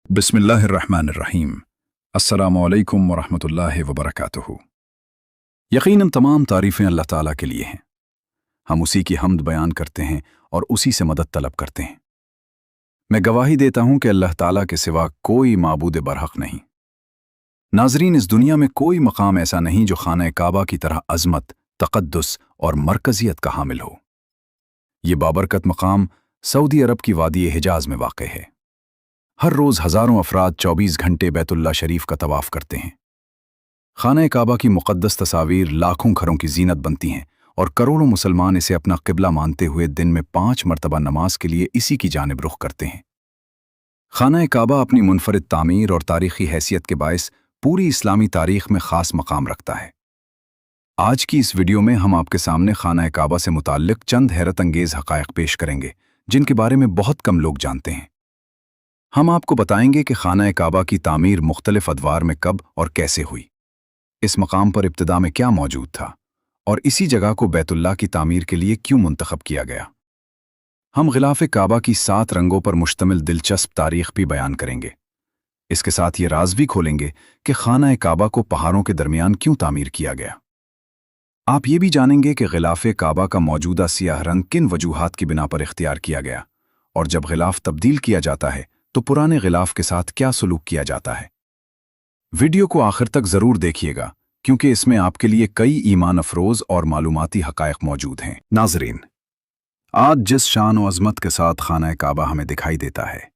बिस्मिल्लाहिर्रहमानिर्रहीम। अस्सलामु अलैकुम वरहमतुल्लाहि वबरकातुहू। यकीनन तमाम तारीफ़ें अल्लाह ताला के लिए हैं। हम उसी की हम्द बयान करते हैं और उसी से मदद तलब करते हैं। मैं गवाही देता हूं कि अल्लाह ताला के सिवा कोई माबूद बरहक नहीं। नाज़रीन, इस दुनिया में कोई मकाम ऐसा नहीं जो खाना काबा की तरह अज़मत, तक़द्दुस और मरकज़ियत का हामिल हो। ये बाबरकत मकाम सऊदी अरब की वादी हिजाज में वाक़ है। हर रोज़ हज़ारों अफराद 24 घंटे बैतुल्लाह शरीफ का तवाफ़ करते हैं। खाना काबा की मुक़द्दस तस्वीर लाखों घरों की ज़ीनत बनती हैं और करोड़ों मुसलमान इसे अपना क़िबला मानते हुए दिन में 5 मरतबा नमाज के लिए इसी की जानिब रुख करते हैं। खाना काबा अपनी मुनफरिद तामीर और तारीख़ी हैसियत के बायस पूरी इस्लामी तारीख़ में ख़ास मकाम रखता है। आज की इस वीडियो में हम आपके सामने खाना काबा से मुताल्लिक़ चंद हैरत अंगेज़ हक़ाइक़ पेश करेंगे जिनके बारे में बहुत कम लोग जानते हैं। हम आपको बताएंगे कि खाना काबा की तामीर मुख्तलिफ अदवार में कब और कैसे हुई, इस मकाम पर इब्तिदा में क्या मौजूद था और इसी जगह को बैतुल्लाह की तामीर के लिए क्यों मुंतखब किया गया। हम ग़िलाफ़े काबा की 7 रंगों पर मुश्तमिल दिलचस्प तारीख़ भी बयान करेंगे। इसके साथ ये राज भी खोलेंगे कि खाना काबा को पहाड़ों के दरमियान क्यों तामीर किया गया। आप ये भी जानेंगे कि ग़िलाफ़े काबा का मौजूदा सियाह रंग किन वजूहात की बिना पर इख्तियार किया गया और जब ग़िलाफ़ तब्दील किया जाता है तो पुराने ग़िलाफ़ के साथ क्या सलूक किया जाता है। वीडियो को आखिर तक ज़रूर देखिएगा क्योंकि इसमें आपके लिए कई ईमान अफरोज़ और मालूमाती हक़ाइक़ मौजूद हैं। नाज़रीन, आज जिस शान और अज़मत के साथ खाना काबा हमें दिखाई देता है,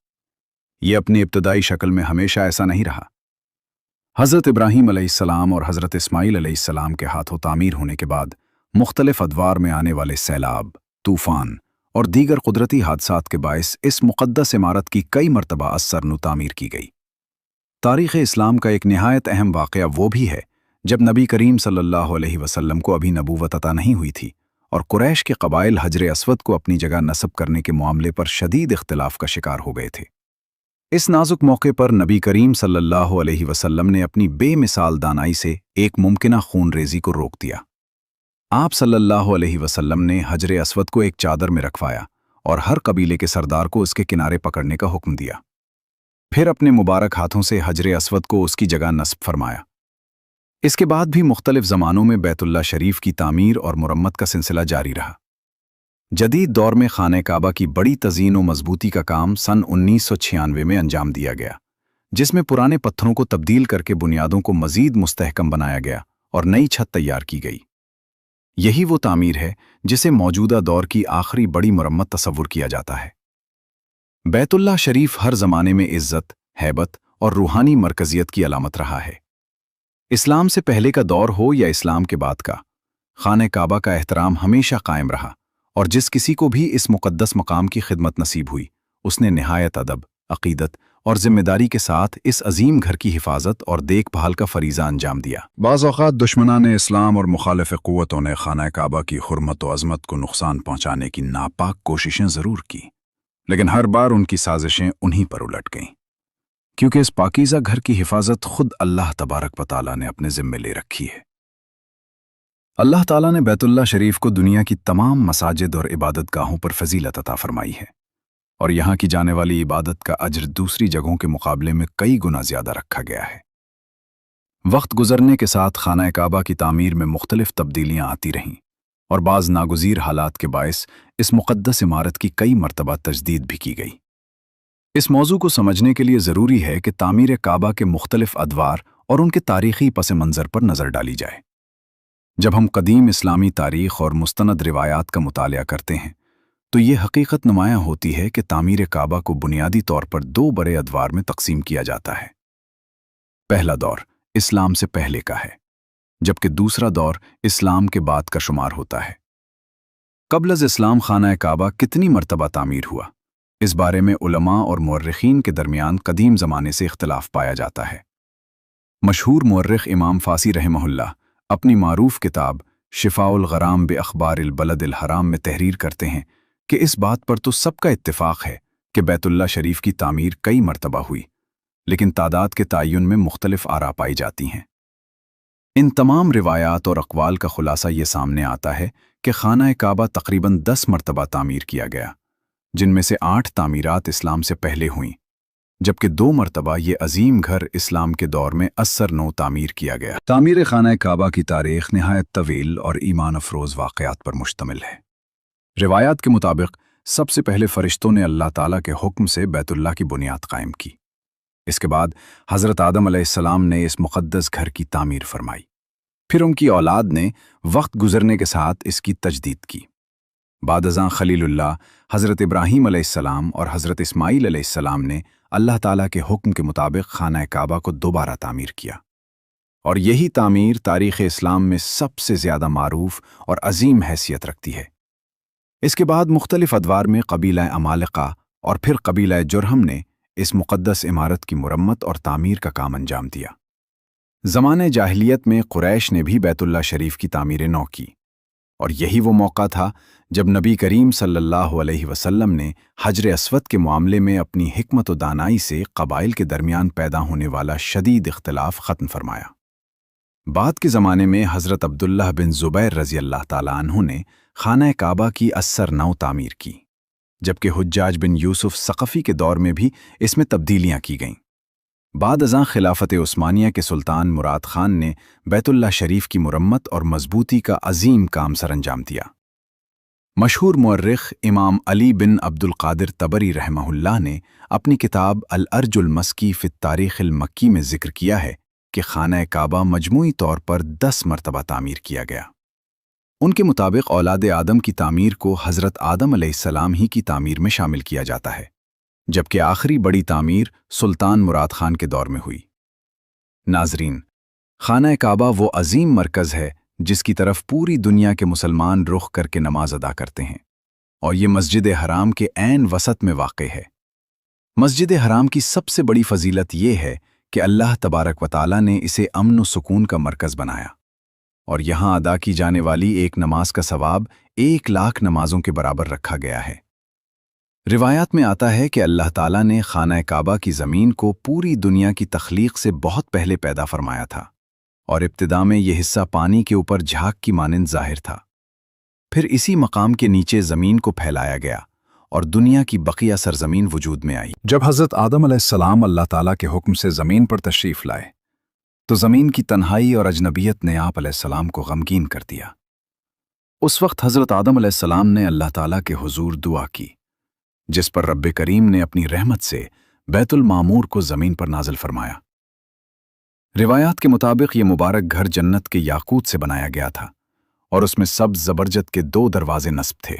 ये अपनी इब्तदाई शक्ल में हमेशा ऐसा नहीं रहा। हज़रत इब्राहीम अलैहिस्सलाम और हज़रत इस्माईल अलैहिस्सलाम के हाथों तामीर होने के बाद मुख्तलिफ अदवार में आने वाले सैलाब, तूफ़ान और दीगर कुदरती हादसात के बायस इस मुक़द्दस इमारत की कई मरतबा असरनु तामीर की गई। तारीख़ इस्लाम का एक निहायत अहम वाक़या वो भी है जब नबी करीम सल्लल्लाहु अलैहि वसल्लम को अभी नबूवत अता नहीं हुई थी और कुरैश के क़बाइल हजर अस्वद को अपनी जगह नस्ब करने के मामले पर शदीद इख्तिलाफ़ का शिकार हो गए थे। इस नाजुक मौके पर नबी करीम सल्लल्लाहु अलैहि वसल्लम ने अपनी बेमिसाल दानाई से एक मुमकिना खून रेज़ी को रोक दिया। आप सल्लल्लाहु अलैहि वसल्लम ने हजर अस्वद को एक चादर में रखवाया और हर कबीले के सरदार को उसके किनारे पकड़ने का हुक्म दिया। फिर अपने मुबारक हाथों से हजर अस्वद को उसकी जगह नस्ब फरमाया। इसके बाद भी मुख्तलिफ ज़मानों में बैतुल्लाह शरीफ की तामीर और मुरम्मत का सिलसिला जारी रहा। जदीद दौर में खाना काबा की बड़ी तज़ीन और मजबूती का काम सन 1996 में अंजाम दिया गया, जिसमें पुराने पत्थरों को तब्दील करके बुनियादों को मज़ीद मुस्तहकम बनाया गया और नई छत तैयार की गई। यही वो तामीर है जिसे मौजूदा दौर की आखिरी बड़ी मुरम्मत तसव्वुर किया जाता है। बैतुल्लाह शरीफ हर ज़माने में इज़्ज़त, हैबत और रूहानी मरकज़ियत की अलामत रहा है। इस्लाम से पहले का दौर हो या इस्लाम के बाद का, खाना काबा का एहतराम हमेशा कायम रहा और जिस किसी को भी इस मुक़द्दस मकाम की खिदमत नसीब हुई, उसने निहायत अदब, अक़ीदत और ज़िम्मेदारी के साथ इस अजीम घर की हिफाजत और देखभाल का फरीज़ा अंजाम दिया। बाज़ औक़ात दुश्मनान इस्लाम और मुखालिफ़ क़ुव्वतों ने खाना काबा की हुर्मत और अज़मत को नुक़सान पहुँचाने की नापाक कोशिशें ज़रूर की, लेकिन हर बार उनकी साजिशें उन्हीं पर उलट गईं, क्योंकि इस पाकीज़ा घर की हिफाजत खुद अल्लाह तबारक व तआला ने अपने ज़िम्मे ले रखी है। अल्लाह ताला ने बैतुल्लाह शरीफ को दुनिया की तमाम मसाजिद और इबादत गाहों पर फजीलत अता फरमाई है और यहाँ की जाने वाली इबादत का अज्र दूसरी जगहों के मुकाबले में कई गुना ज़्यादा रखा गया है। वक्त गुजरने के साथ खाना काबा की तामीर में मुख्तलिफ तब्दीलियाँ आती रहीं और बाज़ नागुज़ीर हालात के बायस इस मुक़द्दस इमारत की कई मरतबा तजदीद भी की गई। इस मौजू को समझने के लिए ज़रूरी है कि तामीर काबा के मुख्तलिफ अदवार और उनके तारीख़ी पस मंज़र पर नज़र डाली जाए। जब हम कदीम इस्लामी तारीख़ और मुस्तनद रिवायात का मुतालिया करते हैं तो ये हकीकत नुमायाँ होती है कि तामीर काबा को बुनियादी तौर पर 2 बड़े अदवार में तकसीम किया जाता है। पहला दौर इस्लाम से पहले का है, जबकि दूसरा दौर इस्लाम के बाद का शुमार होता है। क़ब्ल इस्लाम खाना काबा कितनी मरतबा तामीर हुआ, इस बारे में उलमा और मुअर्रिख़ीन के दरमियान कदीम ज़माने से इख्तिलाफ़ पाया जाता है। मशहूर मुअर्रिख़ इमाम फ़ासी रहमहुल्लाह अपनी मारूफ किताब शिफ़ाउल ग़राम बे अख़बारिल बलदिल हराम में तहरीर करते हैं कि इस बात पर तो सबका इत्तिफ़ाक़ है कि बैतुल्लाह शरीफ की तामीर कई मरतबा हुई, लेकिन तादाद के तयन में मुख्तलिफ आरा पाई जाती हैं। इन तमाम रिवायात और अक़वाल का ख़ुलासा ये सामने आता है कि खाना काबा तकरीबन 10 मरतबा तामीर किया गया, जिनमें से 8 तामीरात इस्लाम से पहले हुईं जबकि 2 मरतबा ये अजीम घर इस्लाम के दौर में असर नौ तामीर किया गया। तामीर खाना काबा की तारीख नहायत तवील और ईमान अफरोज़ वाक़यात पर मुश्तमिल है। रिवायात के मुताबिक सबसे पहले फरिश्तों ने अल्लाह ताला के हुक्म से बैतुल्लाह की बुनियाद कायम की। इसके बाद हज़रत आदम अलैहिस्सलाम ने इस मुक़द्दस घर की तामीर फरमाई। फिर उनकी औलाद ने वक्त गुजरने के साथ इसकी तजदीद की। बादज़ां खलीलुल्लाह हज़रत इब्राहीम अलैहिस्सलाम और हज़रत इस्माईल अलैहिस्सलाम ने अल्लाह ताला के हुक्म के मुताबिक खाना काबा को दोबारा तामीर किया, और यही तामीर तारीख़ इस्लाम में सबसे ज़्यादा मारूफ और अजीम हैसियत रखती है। इसके बाद मुख्तलिफ अदवार में कबीला अमालिका और फिर कबीला जुरहम ने इस मुक़द्दस इमारत की मुरम्मत और तामीर का काम अंजाम दिया। ज़माने जाहिलियत में कुरैश ने भी बैतुल्लाह शरीफ की तामीर नौ की, और यही वो मौका था जब नबी करीम सल्लल्लाहु अलैहि वसल्लम ने हजर अस्वद के मामले में अपनी हिकमत व दानाई से कबाइल के दरमियान पैदा होने वाला शदीद इख्तिलाफ ख़त्म फरमाया। बाद के ज़माने में हज़रत अब्दुल्लाह बिन ज़ुबैर रज़ी अल्लाह ताला अन्हु ने खाना काबा की असर नौ तामीर की, जबकि हुज्जाज बिन यूसुफ सक़फ़ी के दौर में भी इसमें तब्दीलियाँ की गईं। बाद अज़ां खिलाफत उस्मानिया के सुल्तान मुराद खान ने बैतुल्लाह शरीफ की मुरम्मत और मजबूती का अजीम काम सरअंजाम दिया। मशहूर मुअर्रिख़ इमाम अली बिन अब्दुल क़ादिर तबरी रहमहुल्लाह ने अपनी किताब अल-अर्जुल मस्की फ़ी तारीख़िल मक्की में ज़िक्र किया है कि खाना काबा मजमूई तौर पर 10 मरतबा तामीर किया गया। उनके मुताबिक औलाद आदम की तामीर को हज़रत आदम अलैहिस्सलाम ही की तामीर में शामिल किया जाता है, जबकि आखिरी बड़ी तामीर सुल्तान मुराद खान के दौर में हुई। नाज़रीन, खाना काबा वो अजीम मरकज़ है जिसकी तरफ पूरी दुनिया के मुसलमान रुख करके नमाज अदा करते हैं, और ये मस्जिद हराम के ऐन वसत में वाक़े है। मस्जिद हराम की सबसे बड़ी फ़जीलत ये है कि अल्लाह तबारक व तआला ने इसे अमन व सुकून का मरकज़ बनाया, और यहाँ अदा की जाने वाली एक नमाज का सवाब 1 लाख नमाजों के बराबर रखा गया है। रिवायात में आता है कि अल्लाह ताला ने खाना काबा की ज़मीन को पूरी दुनिया की तख्लीक से बहुत पहले पैदा फरमाया था, और इब्तिदा में यह हिस्सा पानी के ऊपर झाग की मानिंद ज़ाहिर था। फिर इसी मकाम के नीचे ज़मीन को फैलाया गया और दुनिया की बकिया सरजमीन वजूद में आई। जब हज़रत आदम अलैहिस्सलाम अल्लाह ताला के हुक्म से ज़मीन पर तशरीफ़ लाए तो ज़मीन की तन्हाई और अजनबियत ने आप अलैहिस्सलाम को गमगीन कर दिया। उस वक्त हज़रत आदम अलैहिस्सलाम ने अल्लाह ताला के हुजूर दुआ की, जिस पर रब्बे करीम ने अपनी रहमत से बैतुल मामूर को ज़मीन पर नाज़िल फरमाया। रिवायात के मुताबिक ये मुबारक घर जन्नत के याकूत से बनाया गया था, और उसमें सब्ज़ ज़बरजद के 2 दरवाजे नस्ब थे,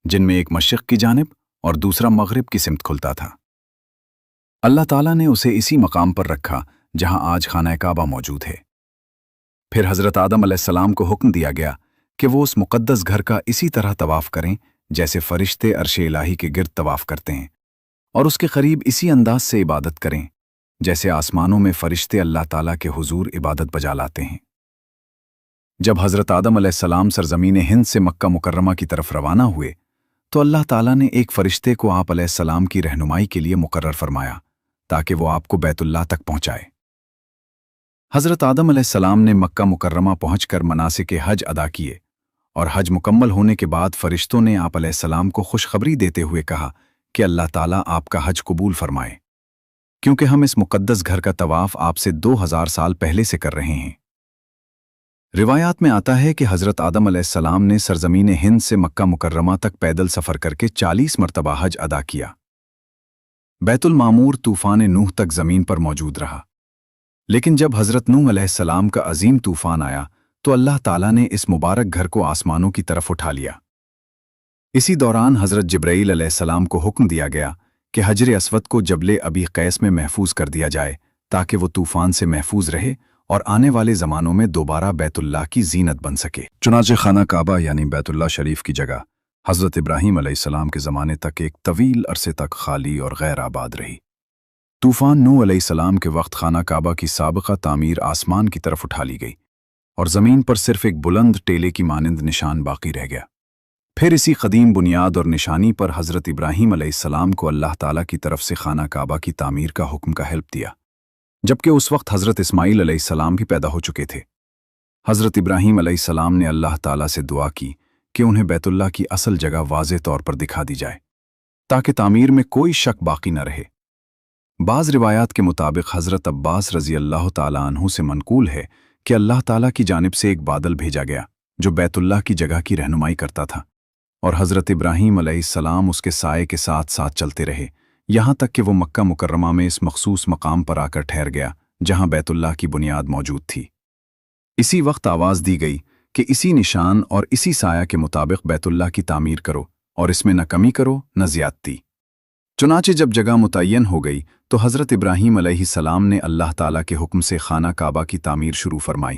जिनमें एक मशरिक़ की जानिब और दूसरा मग़रिब की सिमत खुलता था। अल्लाह ताला ने उसे इसी मकाम पर रखा जहां आज खाना काबा मौजूद है। फिर हज़रत आदम अलैहिस्सलाम को हुक्म दिया गया कि वो उस मुक़द्दस घर का इसी तरह तवाफ़ करें जैसे फ़रिश्ते अर्श इलाही के गिर्द तवाफ़ करते हैं, और उसके करीब इसी अंदाज से इबादत करें जैसे आसमानों में फ़रिश्ते अल्लाह ताला के हुजूर इबादत बजा लाते हैं। जब हज़रत आदम अलैहिस्सलाम सरज़मीन हिंद से मक्का मुकर्रमा की तरफ रवाना हुए तो अल्लाह ताला ने एक फ़रिश्ते को आप अलैहिस्सलाम की रहनुमाई के लिए मुकर्रर फरमाया ताकि वो आपको बैतुल्लाह तक पहुँचाए। हज़रत आदम अलैहिस्सलाम ने मक्का मुकर्रमा पहुँचकर मनासिक हज अदा किए, और हज मुकम्मल होने के बाद फ़रिश्तों ने आप अलैहिस्सलाम को खुशखबरी देते हुए कहा कि अल्लाह ताला आपका हज कबूल फरमाए, क्योंकि हम इस मुक़द्दस घर का तवाफ़ आपसे 2000 साल पहले से कर रहे हैं। रिवायात में आता है कि हज़रत आदम अलैहिस्सलाम ने सरज़मीन हिंद से मक्का मुकर्रमा तक पैदल सफ़र करके 40 मरतबा हज अदा किया। बैतुल मामूर तूफ़ान नूह तक ज़मीन पर मौजूद रहा, लेकिन जब हज़रत नूह अलैहिस्सलाम का अजीम तूफ़ान आया तो अल्लाह ताला ने इस मुबारक घर को आसमानों की तरफ उठा लिया। इसी दौरान हज़रत जिब्राईल अलैहिस्सलाम को हुक्म दिया गया कि हजर अस्वद को जबले अबी कैस में महफूज कर दिया जाए ताकि वो तूफ़ान से महफूज रहे और आने वाले ज़मानों में दोबारा बैतुल्लाह की जीनत बन सके। चुनांचे खाना काबा यानी बैतुल्लाह शरीफ की जगह हज़रत इब्राहीम अलैहिस्सलाम के ज़माने तक एक तवील अरसे तक खाली और गैर आबाद रही। तूफ़ान नूह अलैहिस्सलाम के वक्त खाना काबा की साबिक़ा तामीर आसमान की तरफ उठा ली गई, और ज़मीन पर सिर्फ एक बुलंद टेले की मानिंद निशान बाकी रह गया। फिर इसी क़दीम बुनियाद और निशानी पर हज़रत इब्राहीम अलैहिस्सलाम को अल्लाह ताला की तरफ से खाना काबा की तामीर का हुक्म का हेल्प दिया, जबकि उस वक्त हज़रत इस्माईल अलैहिस्सलाम भी पैदा हो चुके थे। हज़रत इब्राहीम अलैहिस्सलाम ने अल्लाह ताला से दुआ की कि उन्हें बैतुल्लाह की असल जगह वाज़े तौर पर दिखा दी जाए ताकि तामीर में कोई शक बाकी न रहे। بعض روایات کے مطابق حضرت عباس رضی اللہ تعالیٰ عنہ سے منقول ہے کہ اللہ تعالیٰ کی جانب سے ایک بادل بھیجا گیا جو بیت اللہ کی جگہ کی رہنمائی کرتا تھا، اور حضرت ابراہیم علیہ السلام اس کے سائے کے ساتھ ساتھ چلتے رہے یہاں تک کہ وہ مکہ مکرمہ میں اس مخصوص مقام پر آ کر ٹھہر گیا جہاں بیت اللہ کی بنیاد موجود تھی۔ اسی وقت آواز دی گئی کہ اسی نشان اور اسی سایہ کے مطابق بیت اللہ کی تعمیر کرو اور اس میں نہ کمی کرو نہ زیادتی۔ چنانچہ جب جگہ متعین ہو گئی تو حضرت ابراہیم علیہ السلام نے اللہ تعالیٰ کے حکم سے خانہ کعبہ کی تعمیر شروع فرمائی،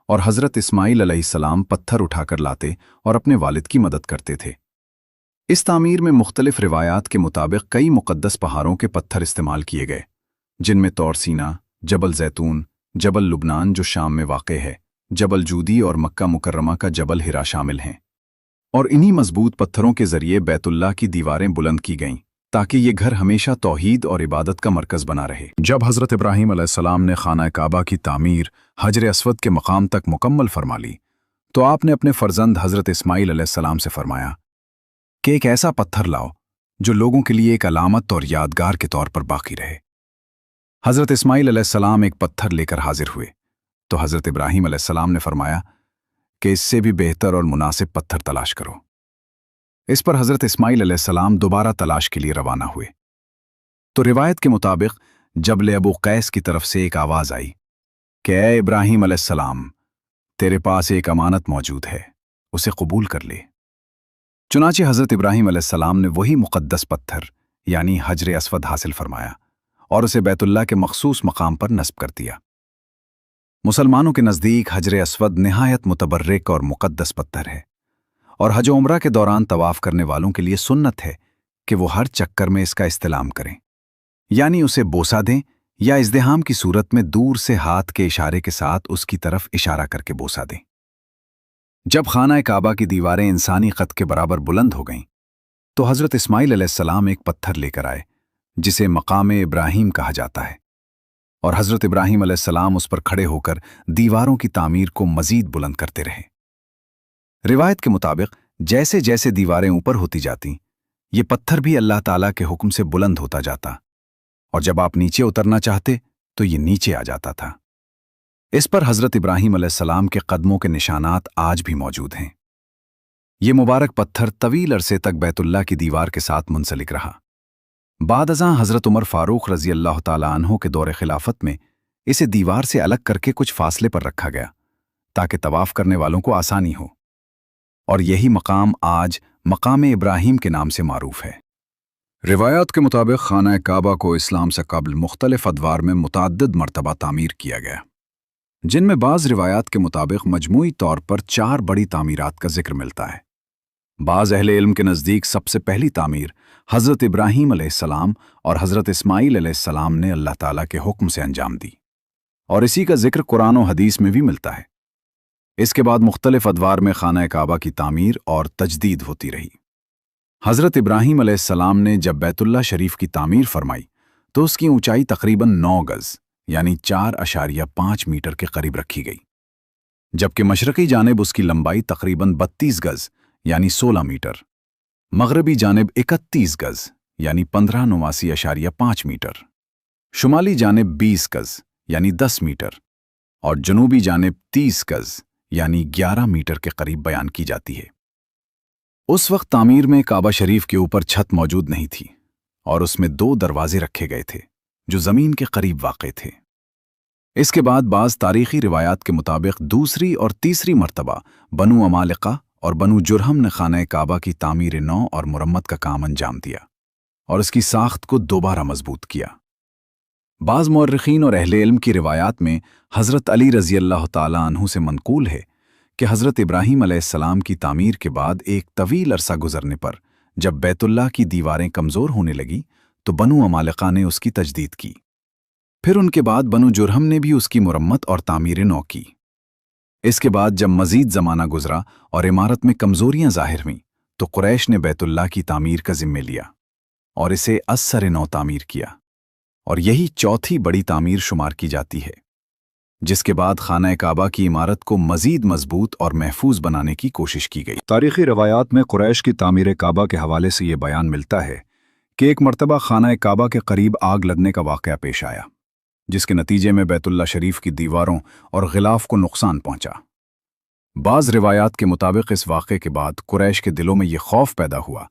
اور حضرت اسماعیل علیہ السلام پتھر اٹھا کر لاتے اور اپنے والد کی مدد کرتے تھے۔ اس تعمیر میں مختلف روایات کے مطابق کئی مقدس پہاڑوں کے پتھر استعمال کیے گئے، جن میں طور سینا، جبل زیتون، جبل لبنان جو شام میں واقع ہے، جبل جودی اور مکہ مکرمہ کا جبل ہرا شامل ہیں، اور انہی مضبوط پتھروں کے ذریعے بیت اللہ کی دیواریں بلند کی گئیں تاکہ یہ گھر ہمیشہ توحید اور عبادت کا مرکز بنا رہے۔ جب حضرت ابراہیم علیہ السلام نے خانہ کعبہ کی تعمیر حجر اسود کے مقام تک مکمل فرما لی تو آپ نے اپنے فرزند حضرت اسماعیل علیہ السلام سے فرمایا کہ ایک ایسا پتھر لاؤ جو لوگوں کے لیے ایک علامت اور یادگار کے طور پر باقی رہے۔ حضرت اسماعیل علیہ السلام ایک پتھر لے کر حاضر ہوئے تو حضرت ابراہیم علیہ السلام نے فرمایا کہ اس سے بھی بہتر اور مناسب پتھر تلاش کرو۔ اس پر حضرت اسماعیل علیہ السلام دوبارہ تلاش کے لیے روانہ ہوئے تو روایت کے مطابق جبل ابو قیس کی طرف سے ایک آواز آئی کہ اے ابراہیم علیہ السلام، تیرے پاس ایک امانت موجود ہے، اسے قبول کر لے۔ چنانچہ حضرت ابراہیم علیہ السلام نے وہی مقدس پتھر یعنی حجر اسود حاصل فرمایا اور اسے بیت اللہ کے مخصوص مقام پر نصب کر دیا۔ مسلمانوں کے نزدیک حجر اسود نہایت متبرک اور مقدس پتھر ہے، اور حج و عمرہ کے دوران طواف کرنے والوں کے لیے سنت ہے کہ وہ ہر چکر میں اس کا استلام کریں، یعنی اسے بوسہ دیں یا ازدحام کی صورت میں دور سے ہاتھ کے اشارے کے ساتھ اس کی طرف اشارہ کر کے بوسہ دیں۔ جب خانہ کعبہ کی دیواریں انسانی قد کے برابر بلند ہو گئیں تو حضرت اسماعیل علیہ السلام ایک پتھر لے کر آئے جسے مقام ابراہیم کہا جاتا ہے، اور حضرت ابراہیم علیہ السلام اس پر کھڑے ہو کر دیواروں کی تعمیر کو مزید بلند کرتے رہے۔ روایت کے مطابق جیسے جیسے دیواریں اوپر ہوتی جاتیں یہ پتھر بھی اللہ تعالیٰ کے حکم سے بلند ہوتا جاتا، اور جب آپ نیچے اترنا چاہتے تو یہ نیچے آ جاتا تھا۔ اس پر حضرت ابراہیم علیہ السلام کے قدموں کے نشانات آج بھی موجود ہیں۔ یہ مبارک پتھر طویل عرصے تک بیت اللہ کی دیوار کے ساتھ منسلک رہا۔ بعد ازاں حضرت عمر فاروق رضی اللہ تعالیٰ عنہ کے دور خلافت میں اسے دیوار سے الگ کر کے کچھ فاصلے پر رکھا گیا تاکہ طواف کرنے والوں کو آسانی ہو، اور یہی مقام آج مقام ابراہیم کے نام سے معروف ہے۔ روایات کے مطابق خانہ کعبہ کو اسلام سے قبل مختلف ادوار میں متعدد مرتبہ تعمیر کیا گیا، جن میں بعض روایات کے مطابق مجموعی طور پر 4 بڑی تعمیرات کا ذکر ملتا ہے۔ بعض اہل علم کے نزدیک سب سے پہلی تعمیر حضرت ابراہیم علیہ السلام اور حضرت اسماعیل علیہ السلام نے اللہ تعالیٰ کے حکم سے انجام دی، اور اسی کا ذکر قرآن و حدیث میں بھی ملتا ہے۔ اس کے بعد مختلف ادوار میں خانہ کعبہ کی تعمیر اور تجدید ہوتی رہی۔ حضرت ابراہیم علیہ السلام نے جب بیت اللہ شریف کی تعمیر فرمائی تو اس کی اونچائی تقریباً 9 گز یعنی 4.5 میٹر کے قریب رکھی گئی، جبکہ مشرقی جانب اس کی لمبائی تقریباً 32 گز یعنی 16 میٹر، مغربی جانب 31 گز یعنی 15.5 میٹر، شمالی جانب 20 گز یعنی 10 میٹر، اور جنوبی جانب 30 گز یعنی 11 میٹر کے قریب بیان کی جاتی ہے۔ اس وقت تعمیر میں کعبہ شریف کے اوپر چھت موجود نہیں تھی، اور اس میں 2 دروازے رکھے گئے تھے جو زمین کے قریب واقع تھے۔ اس کے بعد بعض تاریخی روایات کے مطابق دوسری اور تیسری مرتبہ بنو عمالقہ اور بنو جرہم نے خانہ کعبہ کی تعمیر نو اور مرمت کا کام انجام دیا اور اس کی ساخت کو دوبارہ مضبوط کیا۔ بعض مورخین اور اہل علم کی روایات میں حضرت علی رضی اللہ تعالیٰ عنہ سے منقول ہے کہ حضرت ابراہیم علیہ السلام کی تعمیر کے بعد ایک طویل عرصہ گزرنے پر جب بیت اللہ کی دیواریں کمزور ہونے لگی تو بنو عمالقہ نے اس کی تجدید کی، پھر ان کے بعد بنو جرہم نے بھی اس کی مرمت اور تعمیر نو کی۔ اس کے بعد جب مزید زمانہ گزرا اور عمارت میں کمزوریاں ظاہر ہوئیں تو قریش نے بیت اللہ کی تعمیر کا ذمہ لیا اور اسے از سر نو تعمیر کیا، اور یہی چوتھی بڑی تعمیر شمار کی جاتی ہے، جس کے بعد خانہ کعبہ کی عمارت کو مزید مضبوط اور محفوظ بنانے کی کوشش کی گئی۔ تاریخی روایات میں قریش کی تعمیر کعبہ کے حوالے سے یہ بیان ملتا ہے کہ ایک मरतबा खाना काबा के करीब आग लगने का वाक़या पेश आया, जिसके नतीजे में बैतुल्ला शरीफ की दीवारों और गिलाफ को नुकसान पहुंचा। बाज़ रिवायात के मुताबिक इस वाक़े के बाद कुरैश के दिलों में ये खौफ पैदा हुआ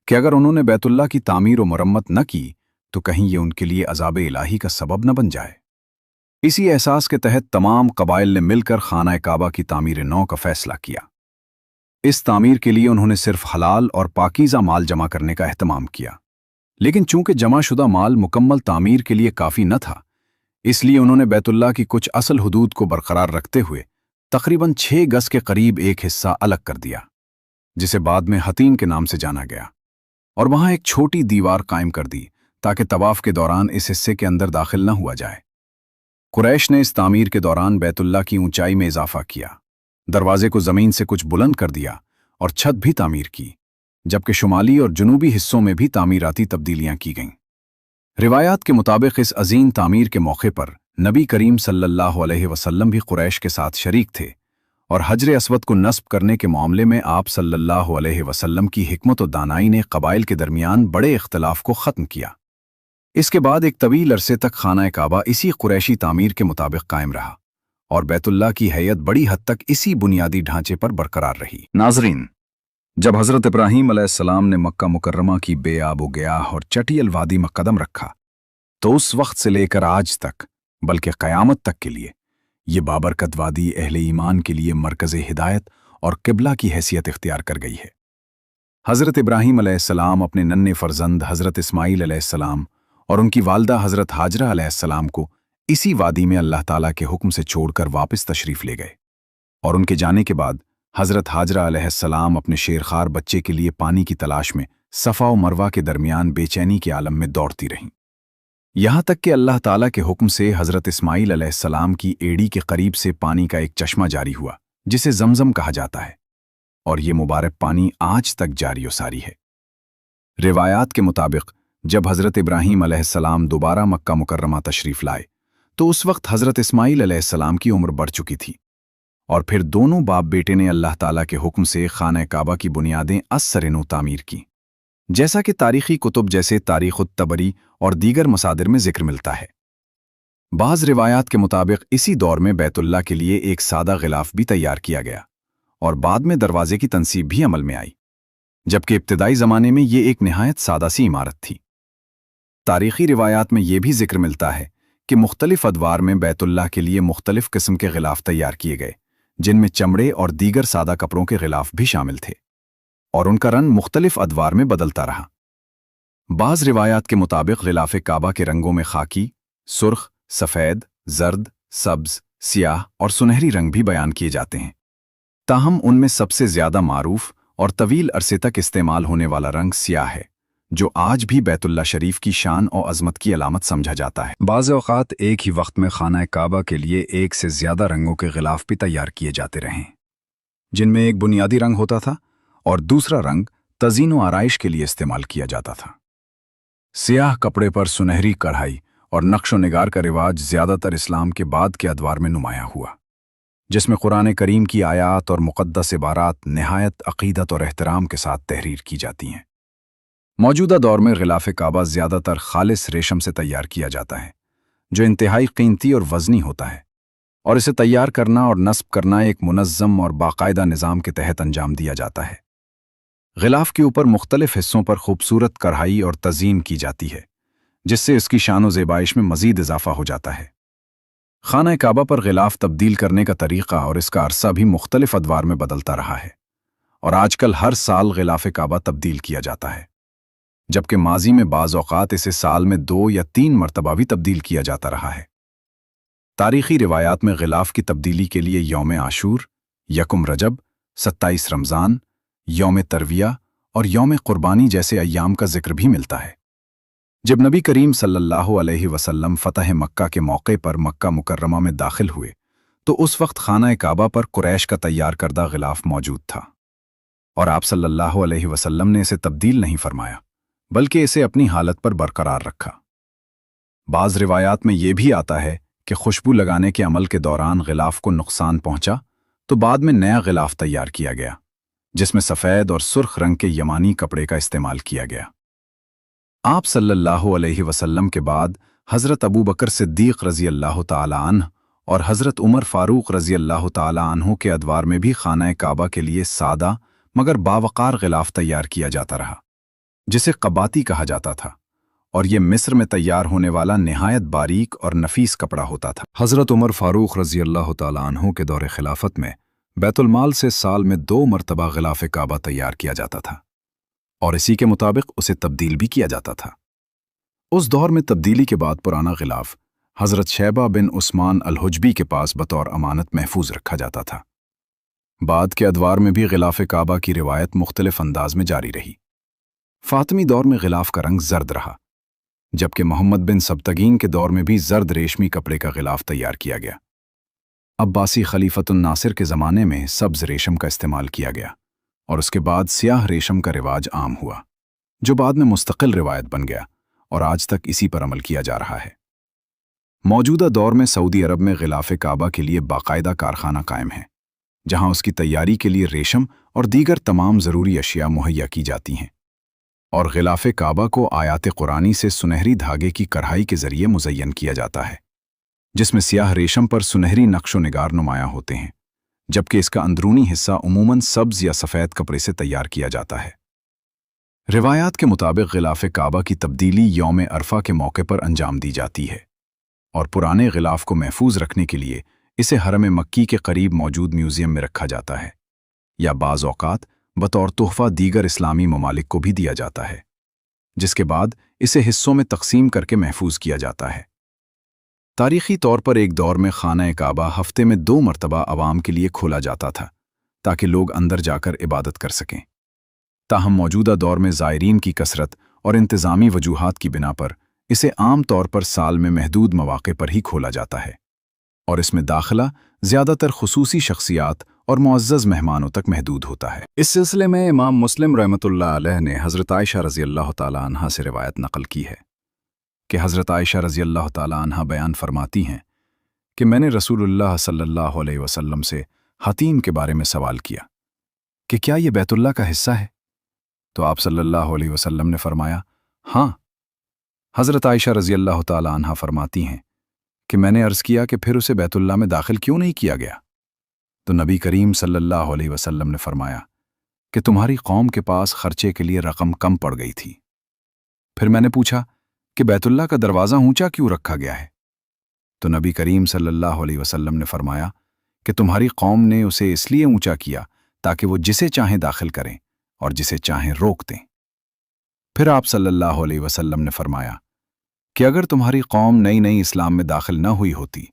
कि अगर उन्होंने बैतुल्ला की तामीर और मरम्मत न की तो कहीं ये उनके लिए अज़ाब इलाही का सबब न बन जाए। इसी एहसास के तहत तमाम कबाइल ने मिलकर खाना काबा की तामीर नौ का फैसला किया। इस तामीर के लिए उन्होंने सिर्फ हलाल और पाकीज़ा माल जमा करने का एहतमाम किया, लेकिन चूंकि जमाशुदा माल मुकम्मल तामीर के लिए काफ़ी न था, इसलिए उन्होंने बैतुल्ला की कुछ असल हुदूद को बरकरार रखते हुए तकरीबन 6 गज के करीब एक हिस्सा अलग कर दिया, जिसे बाद में हतीन के नाम से जाना गया, और वहां एक छोटी दीवार कायम कर दी ताकि तवाफ के दौरान इस हिस्से के अंदर दाखिल न हुआ जाए। कुरैश ने इस तामीर के दौरान बैतुल्ला की ऊंचाई में इजाफा किया, दरवाजे को ज़मीन से कुछ बुलंद कर दिया और छत भी तामीर की, जबकि शुमाली और जुनूबी हिस्सों में भी तामीराती तब्दीलियां की गईं। रिवायात के मुताबिक इस अजीम तामीर के मौके पर नबी करीम सल्लल्लाहु अलैहि वसल्लम भी कुरैश के साथ शरीक थे और हजर अस्वद को नस्ब करने के मामले में आप सल्लल्लाहु अलैहि वसल्लम की हिकमत और दानाई ने कबाइल के दरमियान बड़े इख्तलाफ को ख़त्म किया। इसके बाद एक तवील अरसे तक खाना काबा इसी कुरैशी तामीर के मुताबिक कायम रहा और बैतुल्ला की हैयत बड़ी हद तक इसी बुनियादी ढांचे पर बरकरार रही। नाजरीन, जब हज़रत इब्राहीम अलैहिस्सलाम ने मक्का मुकर्रमा की बेआब गयाह और चटियल वादी में कदम रखा, तो उस वक्त से लेकर आज तक, बल्कि क़यामत तक के लिए, ये बाबरकत वादी अहले ईमान के लिए मरकज़ हिदायत और क़िबला की हैसियत इख्तियार कर गई है। हज़रत इब्राहीम अलैहिस्सलाम अपने नन्हे फ़र्जंद हज़रत इस्माईल अलैहिस्सलाम और उनकी वालदा हज़रत हाजरा अलैहिस्सलाम को इसी वादी में अल्लाह ताला के हुक्म से छोड़कर वापस तशरीफ़ ले गए, और उनके जाने के बाद हज़रत हाजरा अलैहिस्सलाम अपने शेरखार बच्चे के लिए पानी की तलाश में सफ़ा और मरवा के दरमियान बेचैनी के आलम में दौड़ती रहीं, यहाँ तक कि अल्लाह ताला के हुक्म से हज़रत इस्माईल अलैहिस्सलाम की एड़ी के करीब से पानी का एक चश्मा जारी हुआ, जिसे ज़मज़म कहा जाता है, और ये मुबारक पानी आज तक जारी और सारी है। रिवायात के मुताबिक जब हज़रत इब्राहीम अलैहिस्सलाम दोबारा मक्का मुकर्रमा तशरीफ़ लाए, तो उस वक्त हज़रत इस्माईल अलैहिस्सलाम की उम्र बढ़ चुकी थी, और फिर दोनों बाप बेटे ने अल्लाह ताला के हुक्म से खाना काबा की बुनियादें असरनो तामीर की, जैसा कि तारीख़ी कुतुब जैसे तारीख़-उत-तबरी और दीगर मसादिर में ज़िक्र मिलता है। बाज़ रिवायात के मुताबिक इसी दौर में बैतुल्ला के लिए एक सादा गिलाफ भी तैयार किया गया और बाद में दरवाजे की तनसीब भी अमल में आई, जबकि इब्तिदाई ज़माने में ये एक निहायत सादा सी इमारत थी। तारीख़ी रिवायात में ये भी ज़िक्र मिलता है कि मुख्तलिफ अदवार में बैतुल्लाह के लिए मुख्तलिफ किस्म के गिलाफ तैयार किए गए, जिनमें चमड़े और दीगर सादा कपड़ों के गिलाफ भी शामिल थे, और उनका रंग मुख्तलिफ अदवार में बदलता रहा। बाज़ रिवायात के मुताबिक गिलाफ काबा के रंगों में खाकी, सुर्ख, सफ़ेद, जर्द, सब्ज़, सियाह और सुनहरी रंग भी बयान किए जाते हैं। ताहम उनमें सबसे ज़्यादा मारूफ और तवील अरसे तक इस्तेमाल होने वाला रंग सियाह है, जो आज भी बैतुल्ला शरीफ की शान और अज़मत की अलामत समझा जाता है। बाज़ औक़ात एक ही वक्त में खाना काबा के लिए एक से ज़्यादा रंगों के गिलाफ भी तैयार किए जाते रहे, जिनमें एक बुनियादी रंग होता था और दूसरा रंग तज़ीन व आराइश के लिए इस्तेमाल किया जाता था। सियाह कपड़े पर सुनहरी कढ़ाई और नक्श व निगार का रिवाज ज़्यादातर इस्लाम के बाद के अदवार में नुमाया हुआ, जिसमें कुरान करीम की आयात और मुक़द्दस इबारात नहायत अक़ीदत और एहतराम के साथ तहरीर की जाती हैं। मौजूदा दौर में गिलाफ काबा ज़्यादातर खालिस रेशम से तैयार किया जाता है, जो इंतहाई कीमती और वज़नी होता है, और इसे तैयार करना और नस्ब करना एक मुनज़्ज़म और बाकायदा निज़ाम के तहत अंजाम दिया जाता है। गिलाफ के ऊपर मुख्तलिफ हिस्सों पर खूबसूरत कढ़ाई और तज़ीन की जाती है, जिससे इसकी शान व ज़ेबाइश में मज़ीद इजाफ़ा हो जाता है। खाना काबा पर गिलाफ तब्दील करने का तरीक़ा और इसका अरसा भी मुख्तलिफ अदवार में बदलता रहा है, और आजकल हर साल गिलाफ काबा तब्दील किया जाता है, जबकि माजी में बाज़ औक़ात इसे साल में 2 या 3 मरतबा भी तब्दील किया जाता रहा है। तारीख़ी रिवायात में गिलाफ की तब्दीली के लिए यौम आशूर, यकुम रजब, 27 रमज़ान, यौम तरविया और यौम क़ुरबानी जैसे अय्याम का ज़िक्र भी मिलता है। जब नबी करीम सल्लल्लाहु अलैहि वसल्लम फ़तह मक्का के मौके पर मक्का मुकर्रमा में दाखिल हुए, तो उस वक्त खाना काबा पर कुरैश का तैयार करदा गिलाफ मौजूद था, और आप सल्लल्लाहु अलैहि वसल्लम ने इसे तब्दील नहीं फरमाया, बल्कि इसे अपनी हालत पर बरकरार रखा। बाज़ रिवायात में यह भी आता है कि खुशबू लगाने के अमल के दौरान गिलाफ को नुकसान पहुंचा, तो बाद में नया गिलाफ तैयार किया गया, जिसमें सफ़ेद और सुर्ख रंग के यमानी कपड़े का इस्तेमाल किया गया। आप सल्लल्लाहु अलैहि वसल्लम के बाद हज़रत अबू बकर सिद्दीक़ रज़ी अल्लाह ताला अन्ह और हज़रत उमर फ़ारूक रज़ी अल्लाह ताला अन्हु के अदवार में भी खाना काबा के लिए सादा मगर बावकार गिलाफ तैयार किया जाता रहा, जिसे क़बाती कहा जाता था, और ये मिस्र में तैयार होने वाला निहायत बारीक और नफीस कपड़ा होता था। हज़रत उमर फ़ारूक रज़ी अल्लाह ताला अन्हु के दौरे खिलाफत में बैतुल-माल से साल में 2 मरतबा गिलाफ काबा तैयार किया जाता था, और इसी के मुताबिक उसे तब्दील भी किया जाता था। उस दौर में तब्दीली के बाद पुराना गिलाफ हज़रत शैबा बिन उस्मान अल-हुजबी के पास बतौर अमानत महफूज रखा जाता था। बाद के अदवार में भी गिलाफ काबा की रिवायत मुख्तलिफ अंदाज में जारी रही। फातिमी दौर में गिलाफ का रंग जर्द रहा, जबकि मोहम्मद बिन सबतगीन के दौर में भी जर्द रेशमी कपड़े का गिलाफ तैयार किया गया। अब्बासी खलीफतुन नासिर के ज़माने में सब्ज़ रेशम का इस्तेमाल किया गया, और उसके बाद स्याह रेशम का रिवाज आम हुआ, जो बाद में मुस्तकिल रिवायत बन गया और आज तक इसी पर अमल किया जा रहा है। मौजूदा दौर में सऊदी अरब में गिलाफ काबा के लिए बाकायदा कारखाना कायम है, जहां उसकी तैयारी के लिए रेशम और दीगर तमाम ज़रूरी अशिया मुहैया की जाती हैं, और गिलाफ काबा को आयात कुरानी से सुनहरी धागे की कढ़ाई के ज़रिए मुज़य्यन किया जाता है, जिसमें स्याह रेशम पर सुनहरी नक्शो निगार नुमाया होते हैं, जबकि इसका अंदरूनी हिस्सा उमूमन सब्ज़ या सफ़ेद कपड़े से तैयार किया जाता है। रिवायात के मुताबिक गिलाफ काबा की तब्दीली यौम अरफा के मौके पर अंजाम दी जाती है, और पुराने गिलाफ को महफूज रखने के लिए इसे हरम मक्की के करीब मौजूद म्यूज़ियम में रखा जाता है, या बाज़ औक़ात बतौर तोहफ़ा दीगर इस्लामी ममालिक को भी दिया जाता है, जिसके बाद इसे हिस्सों में तकसीम करके महफूज किया जाता है। तारीख़ी तौर पर एक दौर में खाना काबा हफ्ते में 2 मरतबा आवाम के लिए खोला जाता था, ताकि लोग अंदर जाकर इबादत कर सकें। ताहम मौजूदा दौर में ज़ायरीन की कसरत और इंतज़ामी वजूहात की बिना पर इसे आम तौर पर साल में महदूद मौक़े पर ही खोला जाता है, और इसमें दाखिला ज़्यादातर खुसूसी शख्सियात और मुअज़्ज़ज़ मेहमानों तक महदूद होता है। इस सिलसिले में इमाम मुस्लिम रहमतुल्लाह अलैह ने हज़रत आयशा रज़ी अल्लाह ताला अन्हा से रिवायत नक़ल की है कि हज़रत आयशा रज़ी अल्लाह ताला अन्हा बयान फरमाती हैं कि मैंने रसूलुल्लाह सल्लल्लाहु अलैहि वसल्लम से हतीम के बारे में सवाल किया कि क्या ये बैतुल्लाह का हिस्सा है, तो आप सल्लल्लाहु अलैहि वसल्लम ने फरमाया, हाँ। हज़रत आयशा रज़ी अल्लाह ताला अन्हा फरमाती हैं कि मैंने अर्ज़ किया कि फिर उसे बैतुल्लाह में दाखिल क्यों नहीं किया गया, तो नबी करीम सल्लल्लाहु अलैहि वसल्लम ने फरमाया कि तुम्हारी कौम के पास खर्चे के लिए रकम कम पड़ गई थी। फिर मैंने पूछा कि बैतुल्लाह का दरवाज़ा ऊंचा क्यों रखा गया है, तो नबी करीम सल्लल्लाहु अलैहि वसल्लम ने फरमाया कि तुम्हारी कौम ने उसे इसलिए ऊंचा किया ताकि वो जिसे चाहें दाखिल करें और जिसे चाहें रोक दें। फिर आप सल्लल्लाहु अलैहि वसल्लम ने फरमाया कि अगर तुम्हारी कौम नई नई इस्लाम में दाखिल न हुई होती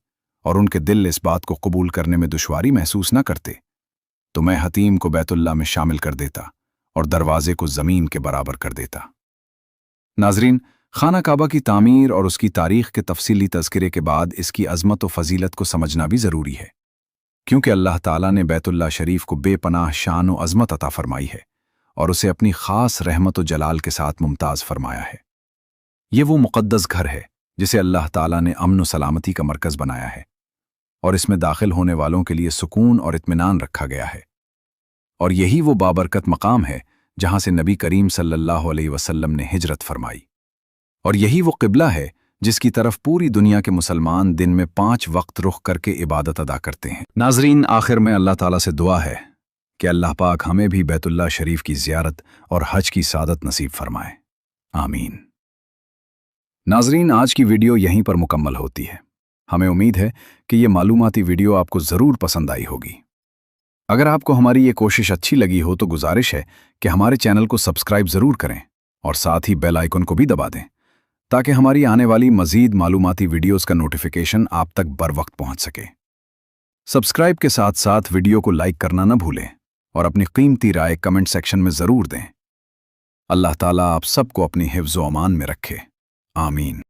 और उनके दिल इस बात को कबूल करने में दुश्वारी महसूस न करते, तो मैं हतीम को बैतुल्लाह में शामिल कर देता और दरवाजे को ज़मीन के बराबर कर देता। नाज़रीन, खाना काबा की तामीर और उसकी तारीख़ के तफसीली तज़किरे के बाद इसकी अज़मत व फ़जीलत को समझना भी ज़रूरी है, क्योंकि अल्लाह ताला ने बैतुल्लाह शरीफ को बेपनाह शान व अज़मत अता फ़रमाई है और उसे अपनी ख़ास रहमत व जलाल के साथ मुमताज़ फरमाया है। ये वो मुक़द्दस घर है जिसे अल्लाह ताला ने अमन व सलामती का मरकज़ बनाया है, और इसमें दाखिल होने वालों के लिए सुकून और इत्मीनान रखा गया है, और यही वो बाबरकत मकाम है जहाँ से नबी करीम सल्लल्लाहु अलैहि वसल्लम ने हिजरत फरमाई, और यही वो क़िबला है जिसकी तरफ पूरी दुनिया के मुसलमान दिन में 5 वक्त रुख करके इबादत अदा करते हैं। नाज़रीन, आखिर में अल्लाह ताला से दुआ है कि अल्लाह पाक हमें भी बैतुल्लाह शरीफ की ज़ियारत और हज की सादत नसीब फरमाए। आमीन। नाज़रीन, आज की वीडियो यहीं पर मुकम्मल होती है। हमें उम्मीद है कि ये मालूमाती वीडियो आपको ज़रूर पसंद आई होगी। अगर आपको हमारी ये कोशिश अच्छी लगी हो तो गुजारिश है कि हमारे चैनल को सब्सक्राइब ज़रूर करें और साथ ही बेल आइकन को भी दबा दें, ताकि हमारी आने वाली मज़ीद मालूमाती वीडियोज़ का नोटिफिकेशन आप तक बर वक्त पहुँच सके। सब्सक्राइब के साथ साथ वीडियो को लाइक करना न भूलें और अपनी कीमती राय कमेंट सेक्शन में ज़रूर दें। अल्लाह ताला आप सबको अपनी हिफ्ज़ व अमान में रखे। आमीन।